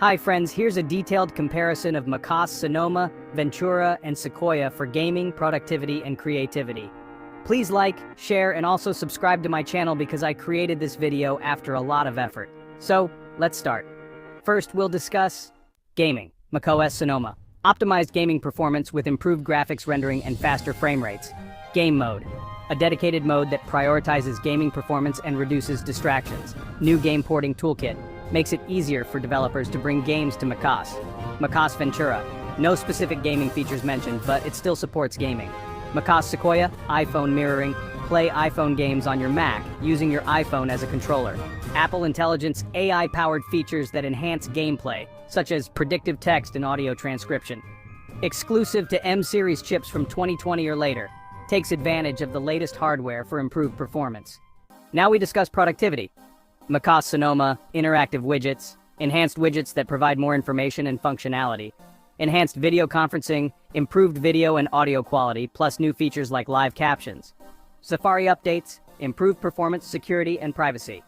Hi friends, here's a detailed comparison of macOS Sonoma, Ventura, and Sequoia for gaming, productivity, and creativity. Please like, share, and also subscribe to my channel because I created this video after a lot of effort. So, let's start. First, we'll discuss gaming, macOS Sonoma. Optimized gaming performance with improved graphics rendering and faster frame rates. Game mode, a dedicated mode that prioritizes gaming performance and reduces distractions. New game porting toolkit makes it easier for developers to bring games to macOS. macOS Ventura, no specific gaming features mentioned, but it still supports gaming. macOS Sequoia, iPhone mirroring, play iPhone games on your Mac using your iPhone as a controller. Apple Intelligence, AI-powered features that enhance gameplay, such as predictive text and audio transcription. Exclusive to M-series chips from 2020 or later, takes advantage of the latest hardware for improved performance. Now we discuss productivity. macOS Sonoma, interactive widgets, enhanced widgets that provide more information and functionality, enhanced video conferencing, improved video and audio quality, plus new features like live captions. Safari updates, improved performance, security, and privacy.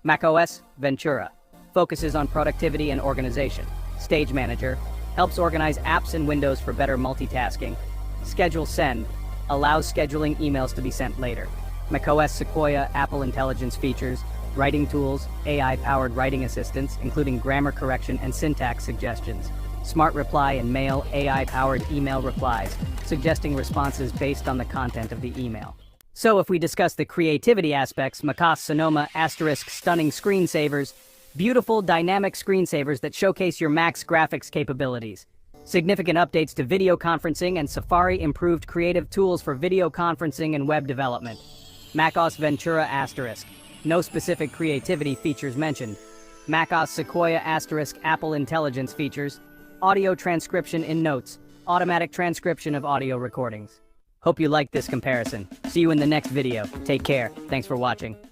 macOS Ventura focuses on productivity and organization. Stage Manager helps organize apps and windows for better multitasking. Schedule Send allows scheduling emails to be sent later. macOS Sequoia, Apple Intelligence features, writing tools, AI-powered writing assistants, including grammar correction and syntax suggestions. Smart Reply and Mail, AI-powered email replies, suggesting responses based on the content of the email. So if we discuss the creativity aspects, macOS Sonoma * stunning screensavers, beautiful dynamic screensavers that showcase your Mac's graphics capabilities. Significant updates to video conferencing and Safari improved creative tools for video conferencing and web development. macOS Ventura *, no specific creativity features mentioned. macOS Sequoia * Apple Intelligence features, audio transcription in Notes, automatic transcription of audio recordings. Hope you liked this comparison. See you in the next video. Take care. Thanks for watching.